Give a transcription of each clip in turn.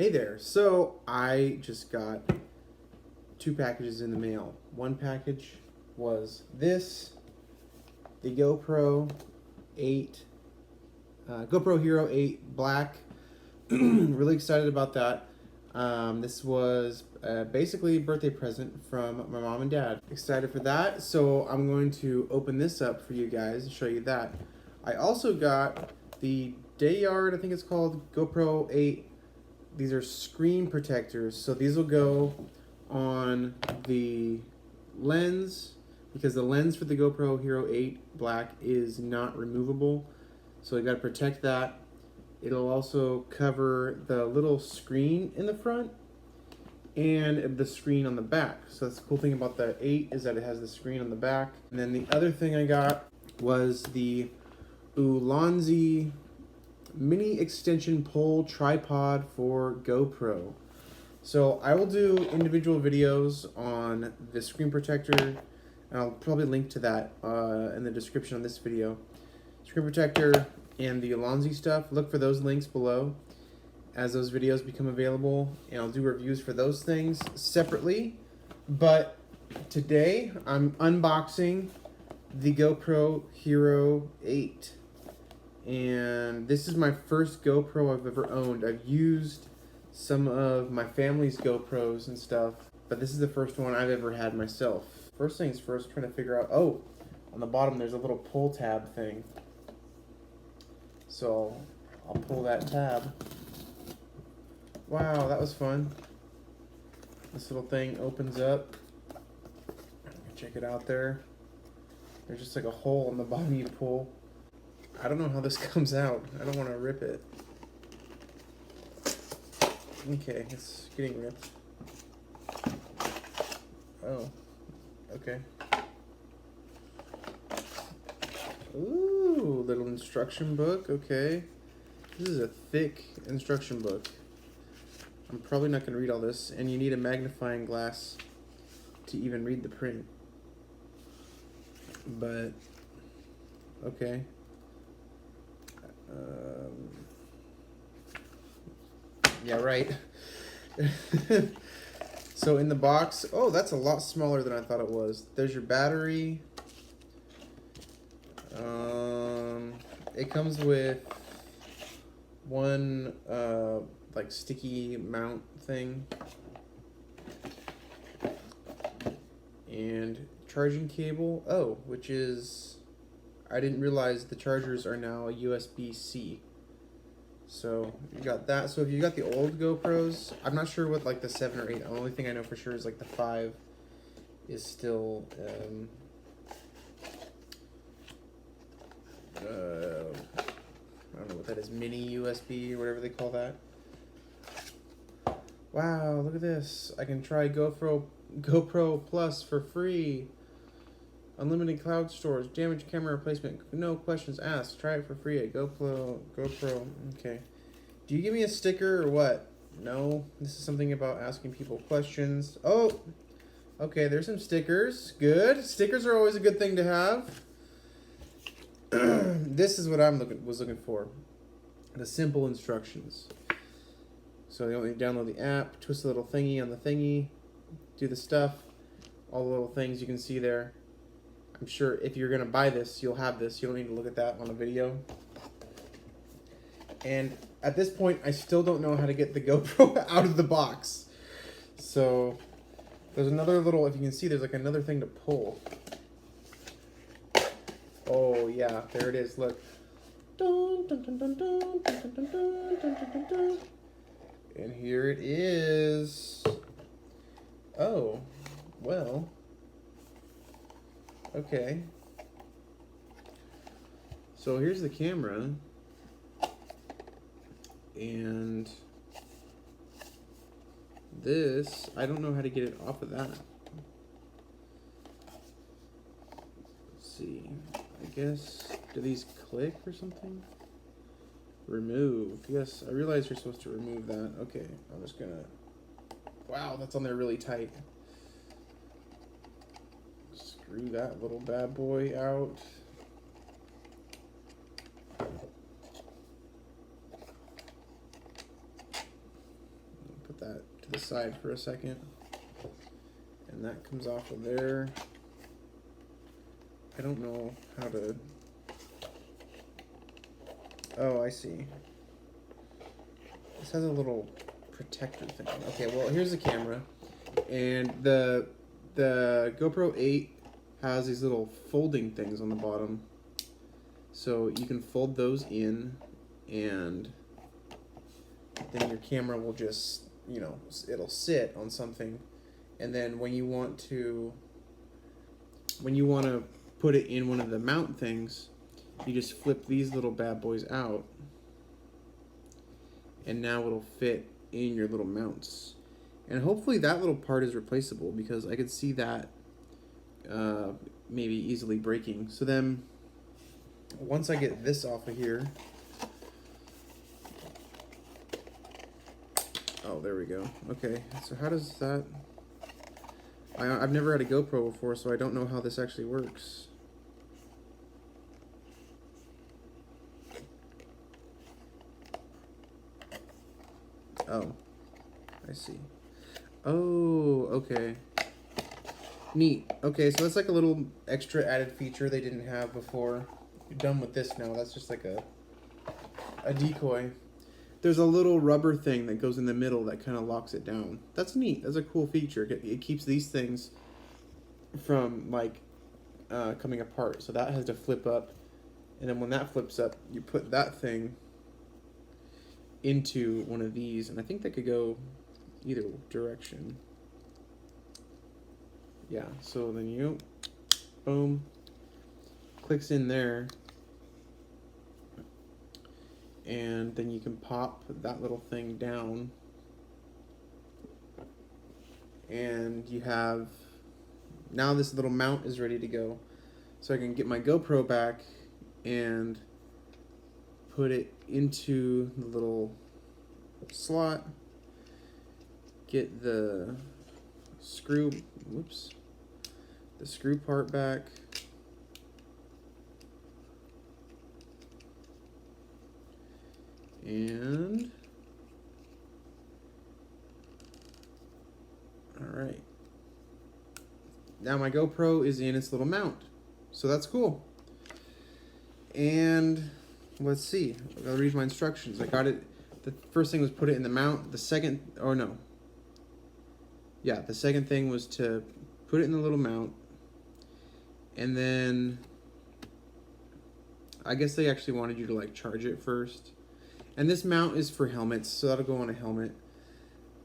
Hey there, so I just got 2 packages in the mail. One package was this, the GoPro 8, GoPro Hero 8 Black. Really excited about that. This was basically a birthday present from my mom and dad. Excited for that, so I'm going to open this up for you guys and show you that. I also got the Dayard, I think it's called, GoPro 8. These are screen protectors, so these will go on the lens, because the lens for the GoPro Hero 8 Black is not removable, so you got to protect that. It'll also cover the little screen in the front and the screen on the back. So that's the cool thing about the 8 is that it has the screen on the back. And then the other thing I got was the Ulanzi mini extension pole tripod for GoPro. So I will do individual videos on the screen protector, and I'll probably link to that in the description of this video. Screen protector and the Ulanzi stuff, look for those links below as those videos become available, and I'll do reviews for those things separately. But today I'm unboxing the GoPro Hero 8. And this is my first GoPro I've ever owned. I've used some of my family's GoPros and stuff, but this is the first one I've ever had myself. First things first, trying to figure out, oh, on the bottom there's a little pull tab thing. So I'll pull that tab. Wow, that was fun. This little thing opens up. Check it out there. There's just like a hole in the bottom you pull. I don't know how this comes out. I don't want to rip it. Okay, it's getting ripped. Oh, okay. Ooh, little instruction book. Okay. This is a thick instruction book. I'm probably not going to read all this, and you need a magnifying glass to even read the print. But, okay. Yeah, right. So in the box, oh, that's a lot smaller than I thought it was. There's your battery. It comes with one like sticky mount thing and charging cable. Oh, which is, I didn't realize the chargers are now a USB-C. So you got that. So if you got the old GoPros, I'm not sure what like the 7 or 8. The only thing I know for sure is like the 5 is still I don't know what that is, mini USB or whatever they call that. Wow, look at this. I can try GoPro Plus for free. Unlimited cloud storage, damaged camera replacement, no questions asked. Try it for free at GoPro. Okay. Do you give me a sticker or what? No. This is something about asking people questions. Oh, okay. There's some stickers. Good. Stickers are always a good thing to have. This is what I was looking for. The simple instructions. So you only download the app, twist the little thingy on the thingy, do the stuff, all the little things you can see there. I'm sure if you're going to buy this, you'll have this. You don't need to look at that on a video. And at this point, I still don't know how to get the GoPro out of the box. So there's another little, if you can see, there's like another thing to pull. Oh, yeah, there it is. Look. Dun, dun, dun, dun, dun, dun, dun, dun, dun, dun, dun. And here it is. Oh, well. Okay, so here's the camera, and this, I don't know how to get it off of that. Let's see, I guess, do these click or something? Remove, yes, I realize you're supposed to remove that. Okay, I'm just gonna, wow, that's on there really tight. Screw that little bad boy out. that to the side for a second. And that comes off of there. I don't know how to... Oh, I see. This has a little protector thing. Okay, well, here's the camera. And the GoPro 8 has these little folding things on the bottom. So you can fold those in, and then your camera will just, you know, it'll sit on something. And then when you want to put it in one of the mount things, you just flip these little bad boys out, and now it'll fit in your little mounts. And hopefully that little part is replaceable, because I could see that maybe easily breaking. So then once I get this off of here, oh, there we go. Okay, so how does that... I've never had a GoPro before, so I don't know how this actually works. Oh, I see. Oh, okay. Neat. Okay, so that's like a little extra added feature they didn't have before. You're done with this now. That's just like a decoy. There's a little rubber thing that goes in the middle that kind of locks it down. That's neat. That's a cool feature. It keeps these things from like coming apart. So that has to flip up, and then when that flips up, you put that thing into one of these, and I think that could go either direction. Yeah, so then you boom, clicks in there, and then you can pop that little thing down, and you have, now this little mount is ready to go. So I can get my GoPro back and put it into the little slot, get the screw, whoops, the screw part back, and all right, now my GoPro is in its little mount, so that's cool. And let's see, I'll read my instructions. I got it. The first thing was put it in the mount. The second, or no, yeah, the second thing was to put it in the little mount, and then I guess they actually wanted you to like charge it first. And this mount is for helmets, so that'll go on a helmet.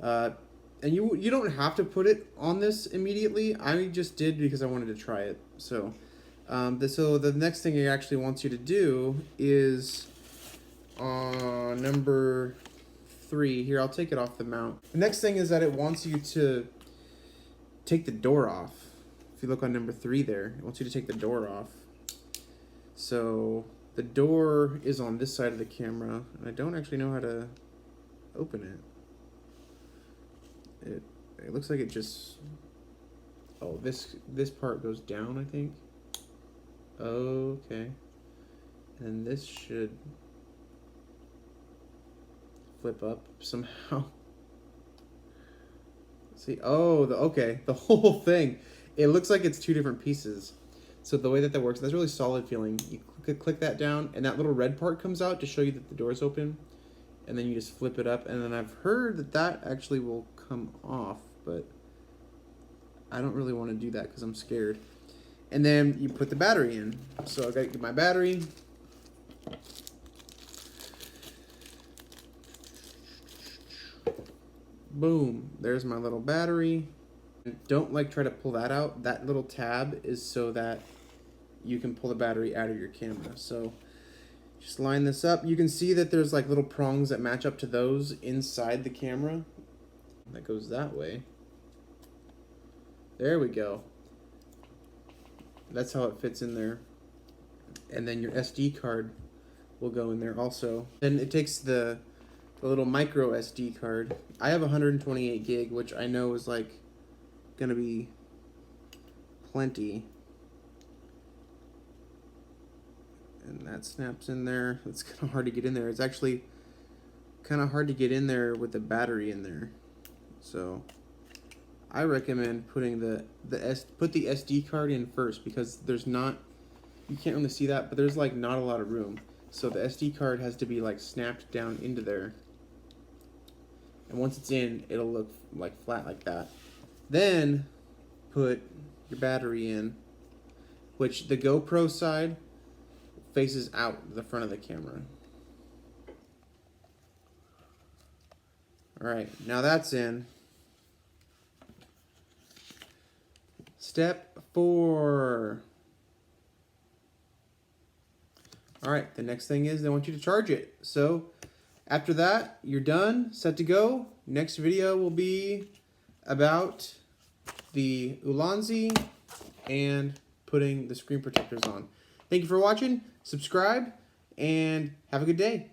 And you don't have to put it on this immediately. I just did because I wanted to try it. So, so the next thing it actually wants you to do is on number 3. Here, I'll take it off the mount. The next thing is that it wants you to take the door off. If you look on number 3 there, it wants you to take the door off. So the door is on this side of the camera, and I don't actually know how to open it. It looks like it just, oh, this part goes down, I think. Okay. And this should flip up somehow. See, oh, okay, the whole thing. It looks like it's 2 different pieces. So the way that works, that's really solid feeling. You click that down, and that little red part comes out to show you that the door's open. And then you just flip it up, and then I've heard that that actually will come off, but I don't really want to do that because I'm scared. And then you put the battery in. So I gotta get my battery. Boom, there's my little battery. Don't like try to pull that out. That little tab is so that you can pull the battery out of your camera. So just line this up. You can see that there's like little prongs that match up to those inside the camera. That goes that way. There we go. That's how it fits in there. And then your SD card will go in there also. Then it takes the little micro SD card. I have 128 gig, which I know is like gonna be plenty. And that snaps in there. It's kind of hard to get in there. It's actually kind of hard to get in there with the battery in there. So I recommend putting put the SD card in first, because there's not, you can't really see that, but there's like not a lot of room. So the SD card has to be like snapped down into there. And once it's in, it'll look like flat like that. Then put your battery in, which the GoPro side faces out the front of the camera. Alright, now that's in. Step 4. Alright, the next thing is they want you to charge it. So after that, you're done, set to go. Next video will be about the Ulanzi and putting the screen protectors on. Thank you for watching, subscribe, and have a good day.